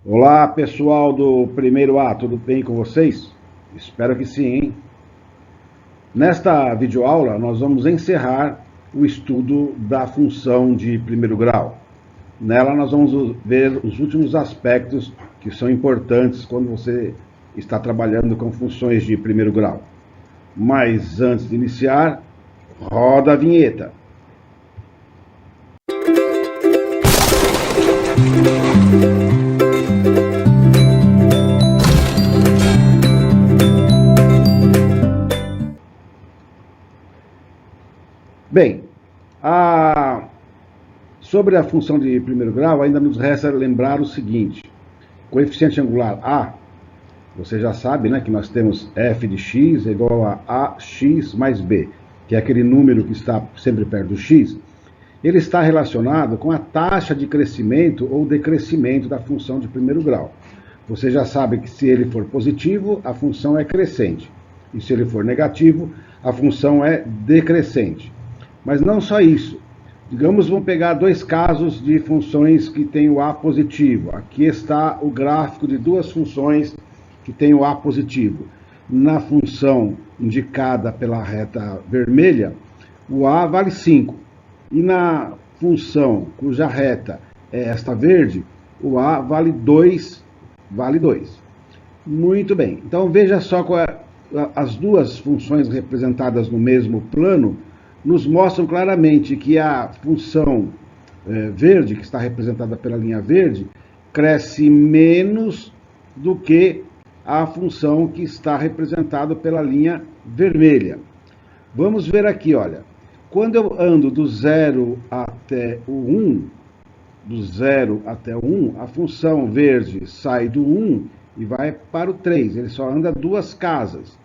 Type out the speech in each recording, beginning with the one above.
Olá, pessoal do primeiro A, tudo bem com vocês? Espero que sim, hein? Nesta videoaula, nós vamos encerrar o estudo da função de primeiro grau. Nela, nós vamos ver os últimos aspectos que são importantes quando você está trabalhando com funções de primeiro grau. Mas antes de iniciar, roda a vinheta. Bem, sobre a função de primeiro grau, ainda nos resta lembrar o seguinte: coeficiente angular A, você já sabe, né, que nós temos f de x é igual a ax mais b, que é aquele número que está sempre perto do x. Ele está relacionado com a taxa de crescimento ou decrescimento da função de primeiro grau. Você já sabe que se ele for positivo, a função é crescente. E se ele for negativo, a função é decrescente. Mas não só isso. Digamos, vamos pegar dois casos de funções que têm o A positivo. Aqui está o gráfico de duas funções que têm o A positivo. Na função indicada pela reta vermelha, o A vale 5. E na função cuja reta é esta verde, o A vale 2, vale 2. Muito bem. Então veja só as duas funções representadas no mesmo plano nos mostram claramente que a função verde, que está representada pela linha verde, cresce menos do que a função que está representada pela linha vermelha. Vamos ver aqui, olha. Quando eu ando do 0 até o 1, a função verde sai do 1 e vai para o 3. Ele só anda duas casas.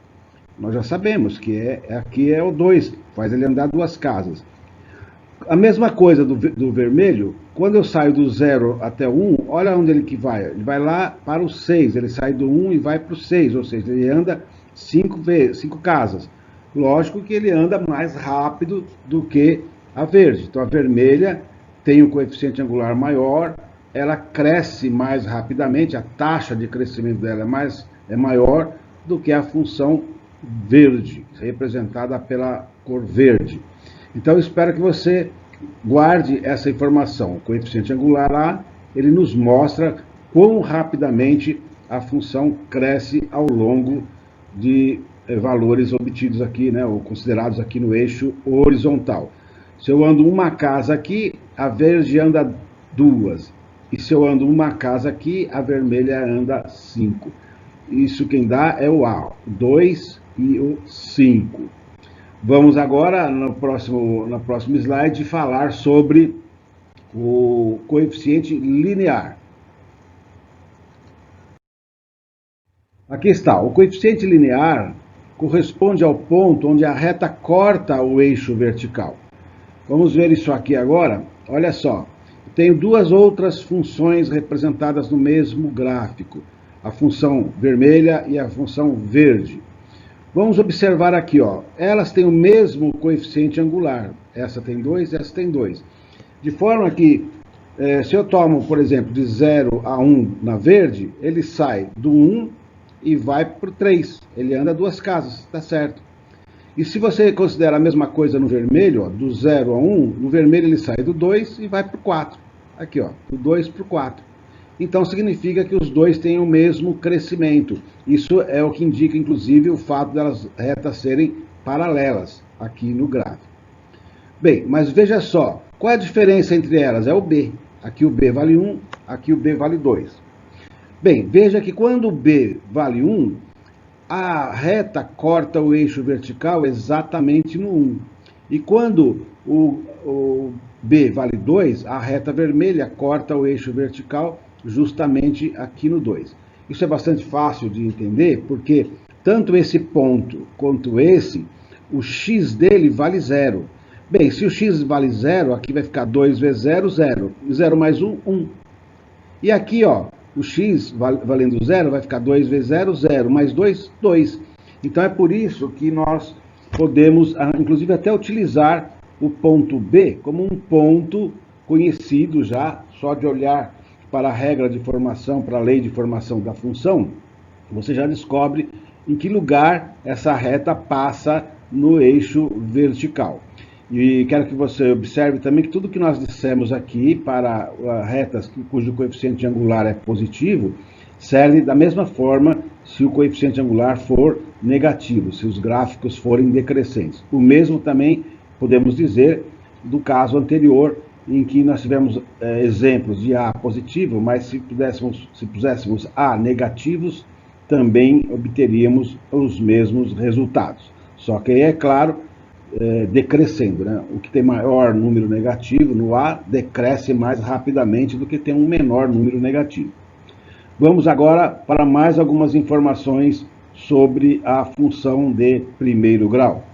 Nós já sabemos que aqui é o 2, faz ele andar duas casas. A mesma coisa do vermelho, quando eu saio do 0 até o 1, olha onde ele que vai. Ele vai lá para o 6, ele sai do 1 e vai para o 6, ou seja, ele anda 5 casas. Lógico que ele anda mais rápido do que a verde. Então a vermelha tem um coeficiente angular maior, ela cresce mais rapidamente, a taxa de crescimento dela é maior do que a função verde, representada pela cor verde. Então, espero que você guarde essa informação. O coeficiente angular A, ele nos mostra quão rapidamente a função cresce ao longo de valores obtidos aqui, né, ou considerados aqui no eixo horizontal. Se eu ando uma casa aqui, a verde anda 2. E se eu ando uma casa aqui, a vermelha anda 5. Isso quem dá é o A, 2 e o 5. Vamos agora, no próximo slide, falar sobre o coeficiente linear. Aqui está, o coeficiente linear corresponde ao ponto onde a reta corta o eixo vertical. Vamos ver isso aqui agora. Olha só, tenho duas outras funções representadas no mesmo gráfico. A função vermelha e a função verde. Vamos observar aqui, ó, elas têm o mesmo coeficiente angular. Essa tem 2, essa tem 2. De forma que, se eu tomo, por exemplo, de 0 a 1 na verde, ele sai do 1 e vai para o 3. Ele anda duas casas, tá certo. E se você considera a mesma coisa no vermelho, ó, do 0 a 1, no vermelho ele sai do 2 e vai para o 4. Aqui, ó, do 2 para o 4. Então significa que os dois têm o mesmo crescimento. Isso é o que indica, inclusive, o fato delas retas serem paralelas aqui no gráfico. Bem, mas veja só, qual é a diferença entre elas? É o B. Aqui o B vale 1, aqui o B vale 2. Bem, veja que quando o B vale 1, a reta corta o eixo vertical exatamente no 1. E quando o B vale 2, a reta vermelha corta o eixo vertical justamente aqui no 2. Isso é bastante fácil de entender, porque tanto esse ponto quanto esse, o x dele vale 0. Bem, se o x vale 0, aqui vai ficar 2 vezes 0, 0. 0 mais 1, 1. E aqui, ó, o x valendo 0 vai ficar 2 vezes 0, 0. Mais 2, 2. Então é por isso que nós podemos, inclusive, até utilizar o ponto B como um ponto conhecido já, só de olhar para a regra de formação, para a lei de formação da função, você já descobre em que lugar essa reta passa no eixo vertical. E quero que você observe também que tudo que nós dissemos aqui para retas cujo coeficiente angular é positivo, serve da mesma forma se o coeficiente angular for negativo, se os gráficos forem decrescentes. O mesmo também podemos dizer do caso anterior, em que nós tivemos exemplos de A positivo, mas se puséssemos A negativos, também obteríamos os mesmos resultados. Só que aí, é claro, decrescendo, né? O que tem maior número negativo no A decresce mais rapidamente do que tem um menor número negativo. Vamos agora para mais algumas informações sobre a função de primeiro grau.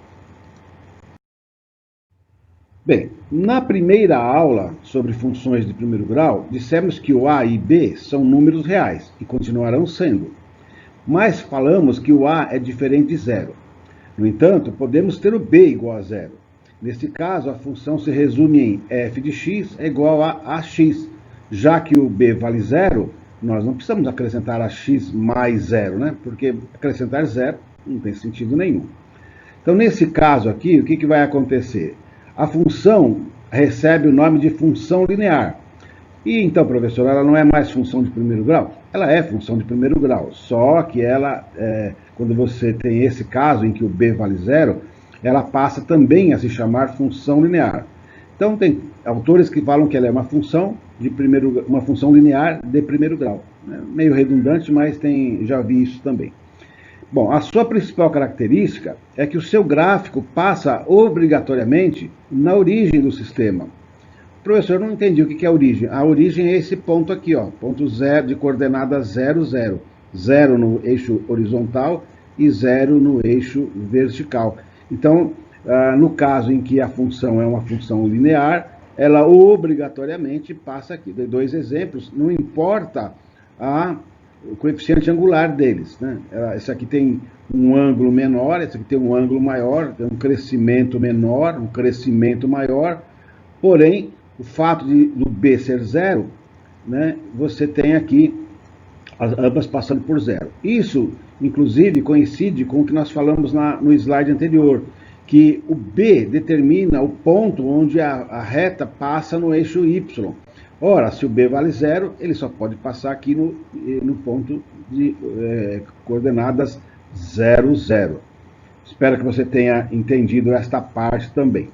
Bem, na primeira aula sobre funções de primeiro grau, dissemos que o A e B são números reais e continuarão sendo, mas falamos que o A é diferente de zero. No entanto, podemos ter o B igual a zero. Neste caso, a função se resume em f de x é igual a ax. Já que o B vale zero, nós não precisamos acrescentar ax mais zero, né? Porque acrescentar zero não tem sentido nenhum. Então, nesse caso aqui, o que vai acontecer? A função recebe o nome de função linear. E então, professor, ela não é mais função de primeiro grau? Ela é função de primeiro grau, só que ela, quando você tem esse caso em que o b vale zero, ela passa também a se chamar função linear. Então, tem autores que falam que ela é uma função linear de primeiro grau. Meio redundante, mas já vi isso também. Bom, a sua principal característica é que o seu gráfico passa obrigatoriamente na origem do sistema. Professor, não entendi o que é a origem. A origem é esse ponto aqui, ó, ponto 0 de coordenada 0, 0. 0 no eixo horizontal e 0 no eixo vertical. Então, no caso em que a função é uma função linear, ela obrigatoriamente passa aqui. Dei dois exemplos, não importa o coeficiente angular deles, né? Esse aqui tem um ângulo menor, esse aqui tem um ângulo maior, tem um crescimento menor, um crescimento maior, porém, o fato do B ser zero, né, você tem aqui ambas passando por zero. Isso, inclusive, coincide com o que nós falamos no slide anterior, que o B determina o ponto onde a reta passa no eixo Y. Ora, se o B vale zero, ele só pode passar aqui no ponto de coordenadas 0, 0. Espero que você tenha entendido esta parte também.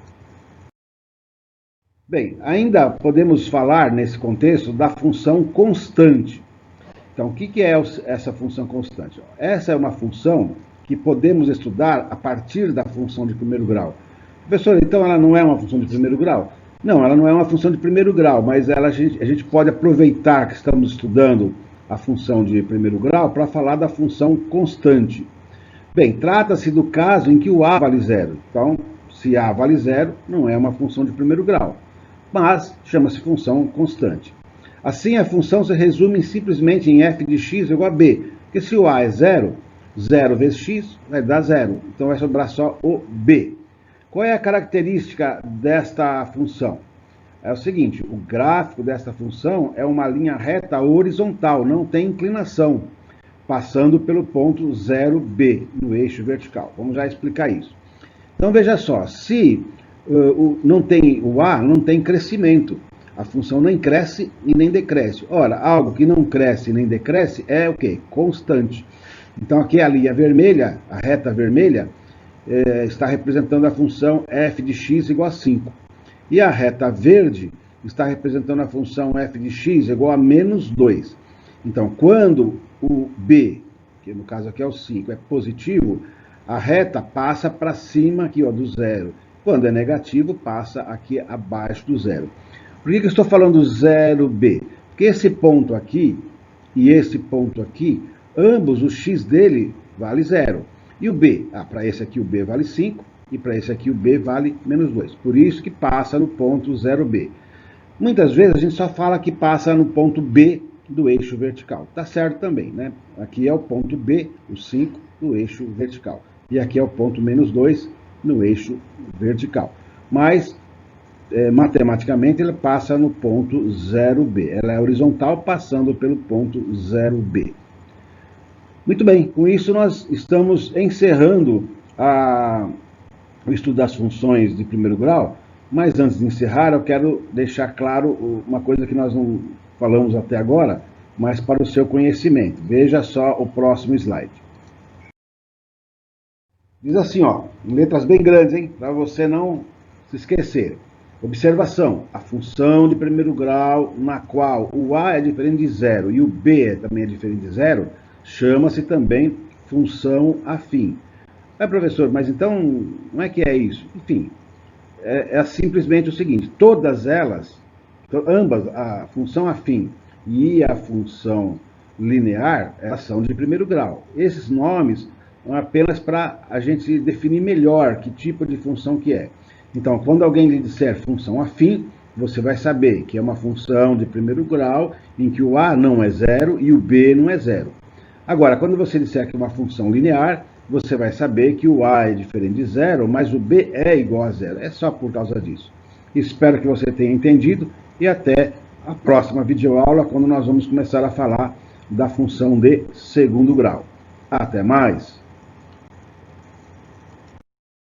Bem, ainda podemos falar nesse contexto da função constante. Então, o que é essa função constante? Essa é uma função que podemos estudar a partir da função de primeiro grau. Professor, então ela não é uma função de primeiro grau? Não, ela não é uma função de primeiro grau, mas a gente pode aproveitar que estamos estudando a função de primeiro grau para falar da função constante. Bem, trata-se do caso em que o A vale zero. Então, se A vale zero, não é uma função de primeiro grau, mas chama-se função constante. Assim, a função se resume simplesmente em f de x igual a b, porque se o A é zero, 0 vezes x vai dar zero, então vai sobrar só o b. Qual é a característica desta função? É o seguinte, o gráfico desta função é uma linha reta horizontal, não tem inclinação, passando pelo ponto 0b no eixo vertical. Vamos já explicar isso. Então veja só, se o A não tem crescimento, a função nem cresce e nem decresce. Ora, algo que não cresce nem decresce é o quê? Constante. Então aqui a linha vermelha, a reta vermelha, está representando a função f de x igual a 5. E a reta verde está representando a função f de x igual a menos 2. Então, quando o b, que no caso aqui é o 5, é positivo, a reta passa para cima aqui, ó, do zero. Quando é negativo, passa aqui abaixo do zero. Por que eu estou falando 0b? Porque esse ponto aqui e esse ponto aqui, ambos, o x dele vale zero. E o b? Para esse aqui o b vale 5 e para esse aqui o b vale menos 2. Por isso que passa no ponto 0b. Muitas vezes a gente só fala que passa no ponto B do eixo vertical. Tá certo também, né? Aqui é o ponto B, o 5, do eixo vertical. E aqui é o ponto menos 2 no eixo vertical. Mas matematicamente, ele passa no ponto 0B. Ela é horizontal passando pelo ponto 0B. Muito bem, com isso nós estamos encerrando o estudo das funções de primeiro grau, mas antes de encerrar eu quero deixar claro uma coisa que nós não falamos até agora, mas para o seu conhecimento. Veja só o próximo slide. Diz assim, ó, em letras bem grandes, hein, para você não se esquecer. Observação, a função de primeiro grau na qual o a é diferente de zero e o b também é diferente de zero, chama-se também função afim. Professor, mas então, não é que é isso? Enfim, é simplesmente o seguinte, todas elas, ambas, a função afim e a função linear, elas são de primeiro grau. Esses nomes são apenas para a gente definir melhor que tipo de função que é. Então, quando alguém lhe disser função afim, você vai saber que é uma função de primeiro grau em que o a não é zero e o b não é zero. Agora, quando você disser que é uma função linear, você vai saber que o a é diferente de zero, mas o b é igual a zero. É só por causa disso. Espero que você tenha entendido e até a próxima videoaula, quando nós vamos começar a falar da função de segundo grau. Até mais!